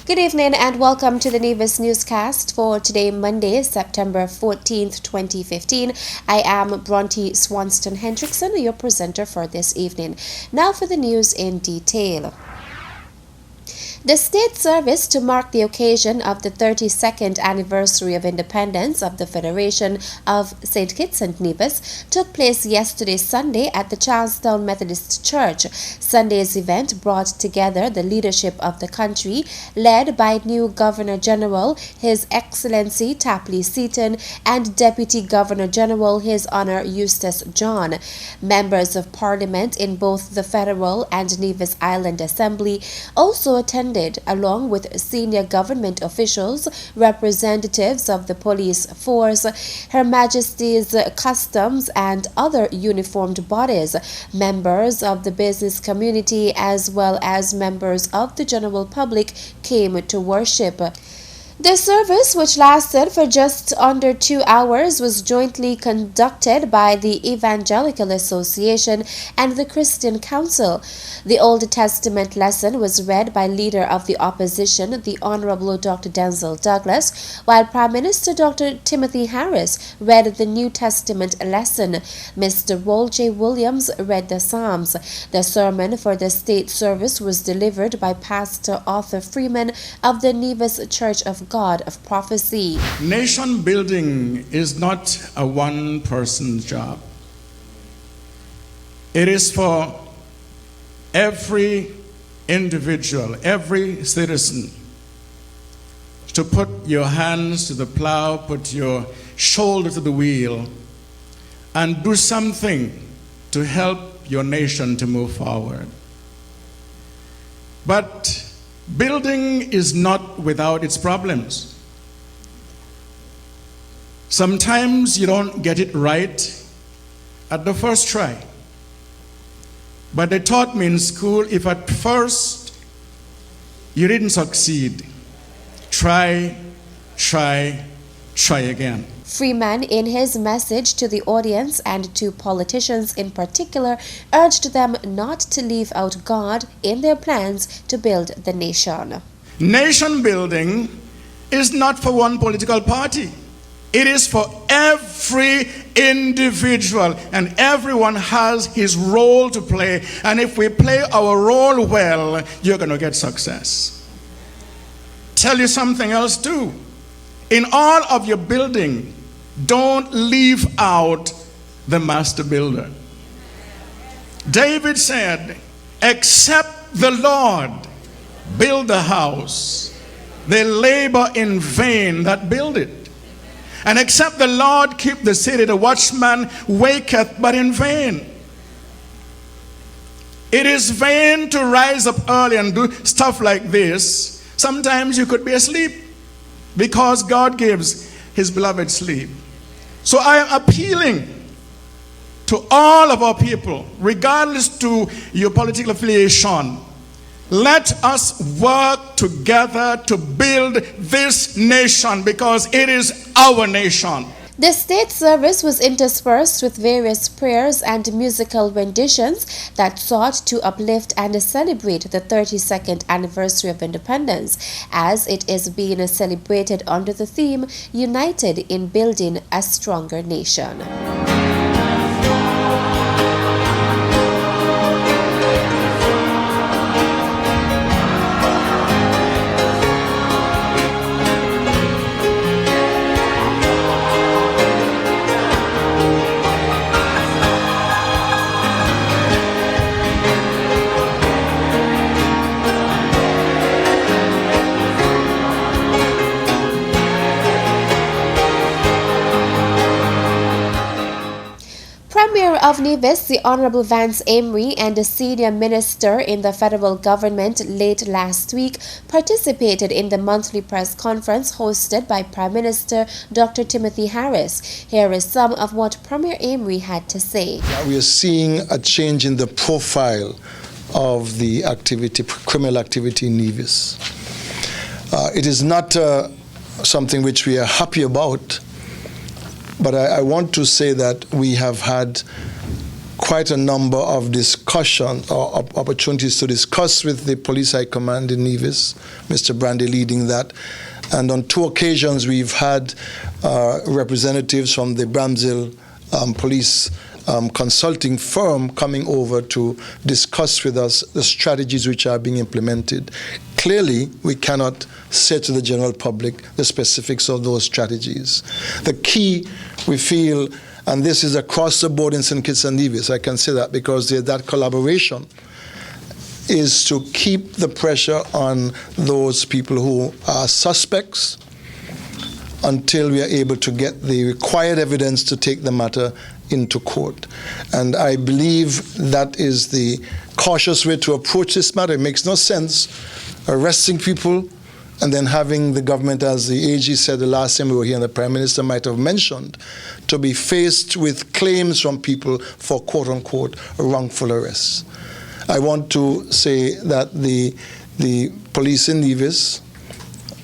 Good evening and welcome to the Nevis Newscast for today, Monday, September 14th, 2015. I am Bronte Swanston Hendrickson, your presenter for this evening. Now for the news in detail. The state service to mark the occasion of the 32nd anniversary of independence of the Federation of St. Kitts and Nevis took place yesterday Sunday at the Charlestown Methodist Church. Sunday's event brought together the leadership of the country, led by new Governor General His Excellency Tapley Seaton and Deputy Governor General His Honor Eustace John. Members of Parliament in both the Federal and Nevis Island Assembly also attended, along with senior government officials, representatives of the police force, Her Majesty's Customs and other uniformed bodies, members of the business community as well as members of the general public came to worship. The service, which lasted for just under 2 hours, was jointly conducted by the Evangelical Association and the Christian Council. The Old Testament lesson was read by Leader of the Opposition, the Honorable Dr. Denzel Douglas, while Prime Minister Dr. Timothy Harris read the New Testament lesson. Mr. Roll J. Williams read the Psalms. The sermon for the state service was delivered by Pastor Arthur Freeman of the Nevis Church of God of Prophecy. Nation building is not a one-person job. It is for every individual, every citizen, to put your hands to the plow, put your shoulder to the wheel, and do something to help your nation to move forward. But building is not without its problems. Sometimes you don't get it right at the first try. But they taught me in school, if at first you didn't succeed, try again. Freeman, in his message to the audience and to politicians in particular, urged them not to leave out God in their plans to build the nation. Nation building is not for one political party. It is for every individual, and everyone has his role to play. And if we play our role well, you're going to get success. Tell you something else too. In all of your building, don't leave out the master builder. David said, except the Lord build the house, they labor in vain that build it. And except the Lord keep the city, the watchman waketh but in vain. It is vain to rise up early and do stuff like this. Sometimes you could be asleep, because God gives his beloved sleep. So I am appealing to all of our people, regardless to your political affiliation. Let us work together to build this nation, because it is our nation. The state service was interspersed with various prayers and musical renditions that sought to uplift and celebrate the 32nd anniversary of independence, as it is being celebrated under the theme, United in Building a Stronger Nation. Premier of Nevis, the Honorable Vance Amory, and a senior minister in the federal government late last week participated in the monthly press conference hosted by Prime Minister Dr. Timothy Harris. Here is some of what Premier Amory had to say. We are seeing a change in the profile of the activity, criminal activity in Nevis. It is not something which we are happy about, but I want to say that we have had quite a number of discussion or opportunities to discuss with the Police High Command in Nevis, Mr. Brandy leading that. And on 2 occasions, we've had representatives from the Bramshill Police consulting firm coming over to discuss with us the strategies which are being implemented. Clearly, we cannot say to the general public the specifics of those strategies. The key, we feel, and this is across the board in St. Kitts and Nevis, I can say that because there's that collaboration, is to keep the pressure on those people who are suspects until we are able to get the required evidence to take the matter into court. And I believe that is the cautious way to approach this matter. It makes no sense arresting people and then having the government, as the AG said the last time we were here and the Prime Minister might have mentioned, to be faced with claims from people for quote-unquote wrongful arrests. I want to say that the police in Nevis,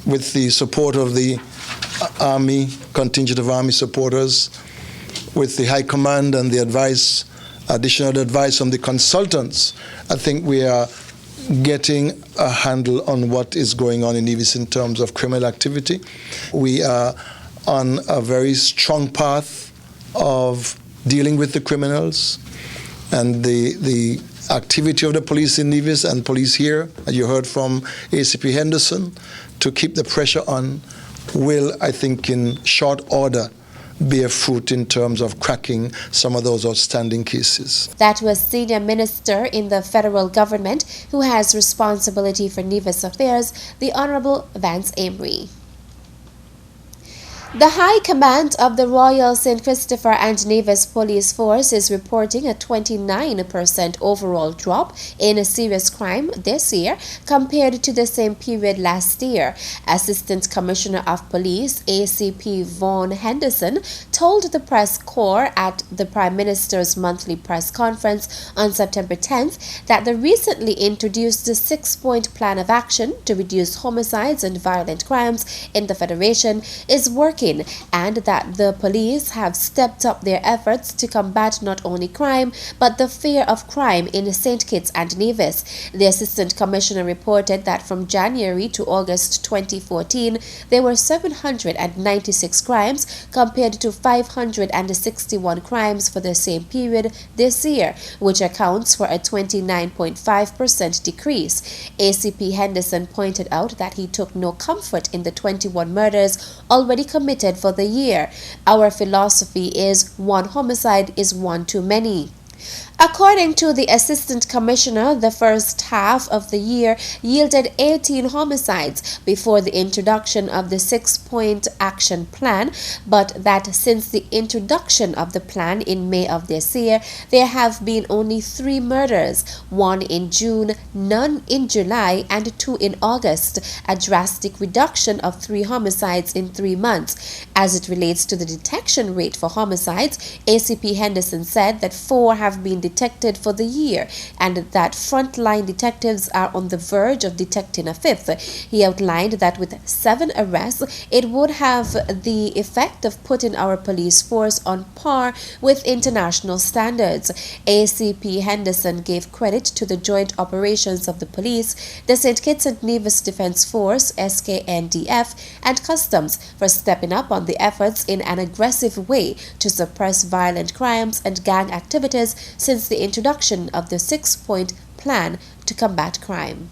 with the support of the Army, contingent of Army supporters, with the High Command and the advice, additional advice from the consultants, I think we are getting a handle on what is going on in Nevis in terms of criminal activity. We are on a very strong path of dealing with the criminals, and the activity of the police in Nevis and police here, as you heard from ACP Henderson, to keep the pressure on will, I think, in short order, bear fruit in terms of cracking some of those outstanding cases. That was Senior Minister in the federal government who has responsibility for Nevis affairs, the Honorable Vance Amory. The High Command of the Royal St. Christopher and Nevis Police Force is reporting a 29% overall drop in serious crime this year compared to the same period last year. Assistant Commissioner of Police ACP Vaughan Henderson told the press corps at the Prime Minister's monthly press conference on September 10th that the recently introduced 6-point plan of action to reduce homicides and violent crimes in the Federation is working, and that the police have stepped up their efforts to combat not only crime but the fear of crime in St. Kitts and Nevis. The Assistant Commissioner reported that from January to August 2014 there were 796 crimes compared to 561 crimes for the same period this year, which accounts for a 29.5% decrease. ACP Henderson pointed out that he took no comfort in the 21 murders already committed for the year. Our philosophy is one homicide is one too many. According to the Assistant Commissioner, the first half of the year yielded 18 homicides before the introduction of the 6-point action plan, but that since the introduction of the plan in May of this year, there have been only 3 murders, 1 in June, none in July, and 2 in August, a drastic reduction of 3 homicides in 3 months. As it relates to the detection rate for homicides, ACP Henderson said that 4 have been detected for the year and that frontline detectives are on the verge of detecting a 5th. He outlined that with 7 arrests, it would have the effect of putting our police force on par with international standards. ACP Henderson gave credit to the joint operations of the police, the St. Kitts and Nevis Defence Force, SKNDF, and Customs for stepping up on the efforts in an aggressive way to suppress violent crimes and gang activities since the introduction of the 6-point plan to combat crime.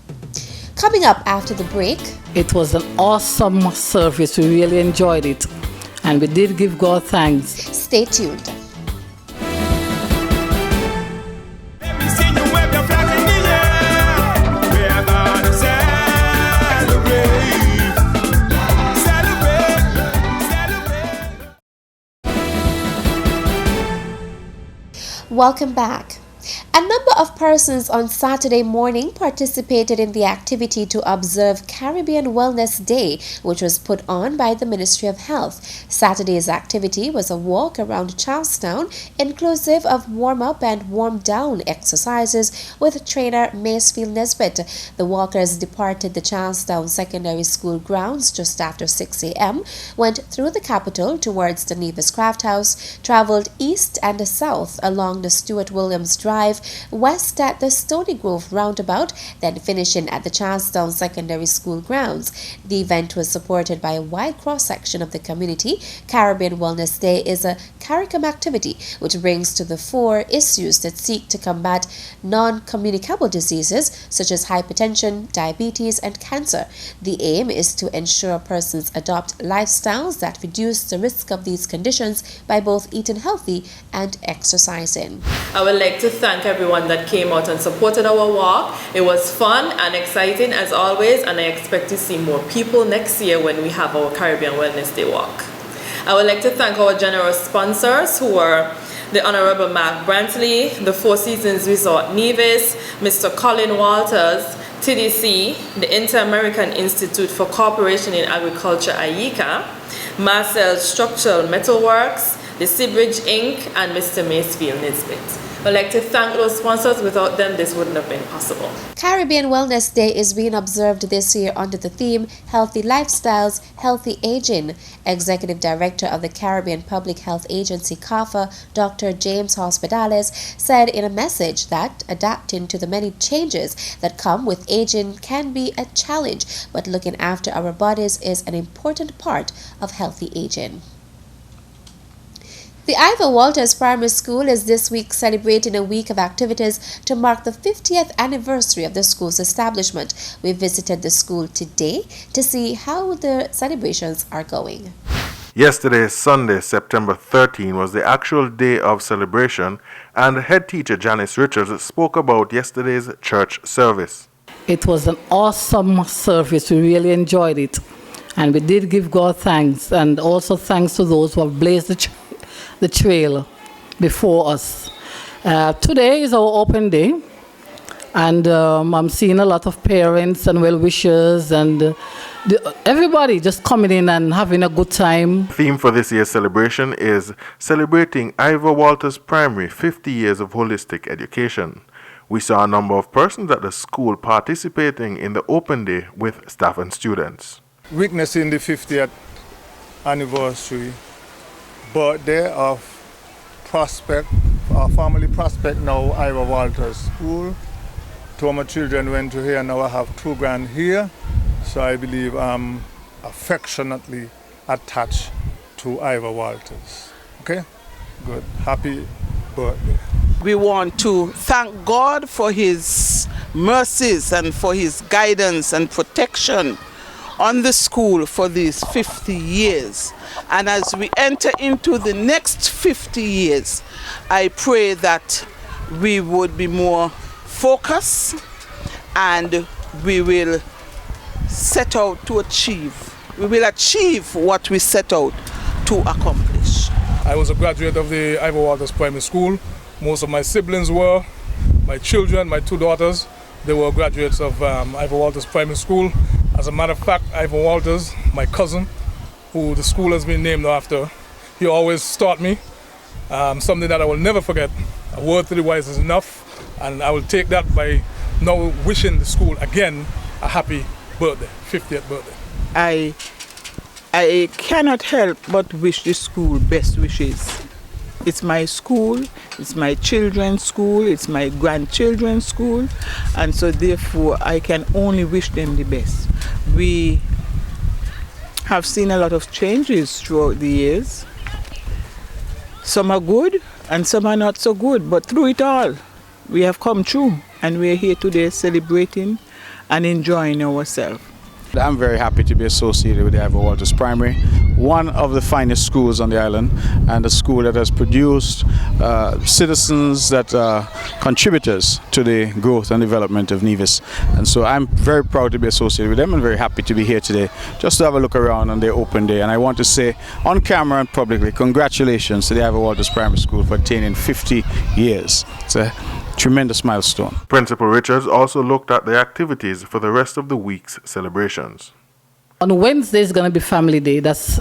Coming up after the break, it was an awesome service. We really enjoyed it, and we did give God thanks. Stay tuned. Welcome back. A number of persons on Saturday morning participated in the activity to observe Caribbean Wellness Day, which was put on by the Ministry of Health. Saturday's activity was a walk around Charlestown, inclusive of warm-up and warm-down exercises with trainer Macefield Nesbitt. The walkers departed the Charlestown Secondary School grounds just after 6 a.m., went through the capital towards the Nevis Craft House, traveled east and south along the Stuart Williams Drive, west at the Stony Grove roundabout, then finishing at the Charlestown Secondary School grounds. The event was supported by a wide cross-section of the community. Caribbean Wellness Day is a CARICOM activity which brings to the fore issues that seek to combat non-communicable diseases such as hypertension, diabetes, and cancer. The aim is to ensure persons adopt lifestyles that reduce the risk of these conditions by both eating healthy and exercising. I would like to thank everyone that came out and supported our walk. It was fun and exciting as always, and I expect to see more people next year when we have our Caribbean Wellness Day walk. I would like to thank our generous sponsors who were the Honorable Mark Brantley, the Four Seasons Resort Nevis, Mr. Colin Walters, TDC, the Inter-American Institute for Cooperation in Agriculture, IECA, Marcel Structural Metalworks, the Seabridge Inc., and Mr. Macefield Nesbitt. I'd like to thank those sponsors. Without them, this wouldn't have been possible. Caribbean Wellness Day is being observed this year under the theme Healthy Lifestyles, Healthy Aging. Executive Director of the Caribbean Public Health Agency, CARPHA, Dr. James Hospitales, said in a message that adapting to the many changes that come with aging can be a challenge, but looking after our bodies is an important part of healthy aging. The Iver Walters Primary School is this week celebrating a week of activities to mark the 50th anniversary of the school's establishment. We visited the school today to see how the celebrations are going. Yesterday, Sunday, September 13, was the actual day of celebration, and head teacher Janice Richards spoke about yesterday's church service. It was an awesome service. We really enjoyed it. And we did give God thanks, and also thanks to those who have blazed the trail before us. Today is our open day, and I'm seeing a lot of parents and well-wishers and everybody just coming in and having a good time. The theme for this year's celebration is celebrating Iver Walters Primary 50 years of holistic education. We saw a number of persons at the school participating in the open day with staff and students. Witnessing the 50th anniversary birthday of our family prospect now, Iver Walters School. Two of my children went to here, now I have 2 grand here. So I believe I'm affectionately attached to Iver Walters. Okay? Good. Happy birthday. We want to thank God for His mercies and for His guidance and protection on the school for these 50 years. And as we enter into the next 50 years, I pray that we would be more focused and we will set out to achieve. We will achieve what we set out to accomplish. I was a graduate of the Iver Walters Primary School. Most of my siblings were, my children, my 2 daughters, they were graduates of Iver Walters Primary School. As a matter of fact, Iver Walters, my cousin, who the school has been named after, he always taught me something that I will never forget. A word to the wise is enough, and I will take that by now wishing the school again a happy birthday, 50th birthday. I cannot help but wish the school best wishes. It's my school, it's my children's school, it's my grandchildren's school, and so therefore I can only wish them the best. We have seen a lot of changes throughout the years. Some are good and some are not so good, but through it all, we have come through, and we're here today celebrating and enjoying ourselves. I'm very happy to be associated with the Iver Walters Primary, one of the finest schools on the island, and a school that has produced citizens that are contributors to the growth and development of Nevis. And so I'm very proud to be associated with them and very happy to be here today just to have a look around on their open day. And I want to say on camera and publicly, congratulations to the Iver Walters Primary School for attaining 50 years. It's a tremendous milestone. Principal Richards also looked at the activities for the rest of the week's celebrations. On Wednesday is going to be Family Day. That's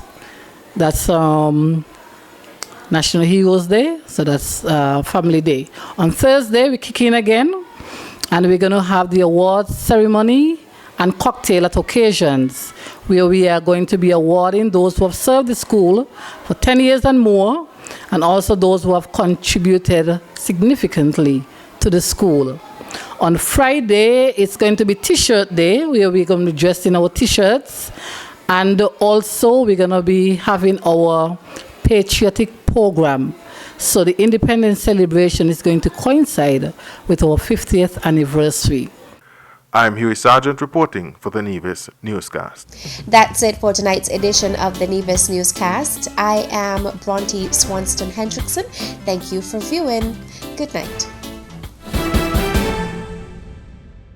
National Heroes Day, so that's Family Day. On Thursday, we kick in again, and we're going to have the awards ceremony and cocktail at occasions, where we are going to be awarding those who have served the school for 10 years and more, and also those who have contributed significantly to the school. On Friday, it's going to be T-shirt day, where we're going to be dressed in our T-shirts. And also, we're going to be having our patriotic program. So the independence celebration is going to coincide with our 50th anniversary. I'm Huey Sargent reporting for the Nevis Newscast. That's it for tonight's edition of the Nevis Newscast. I am Bronte Swanston Hendrickson. Thank you for viewing. Good night.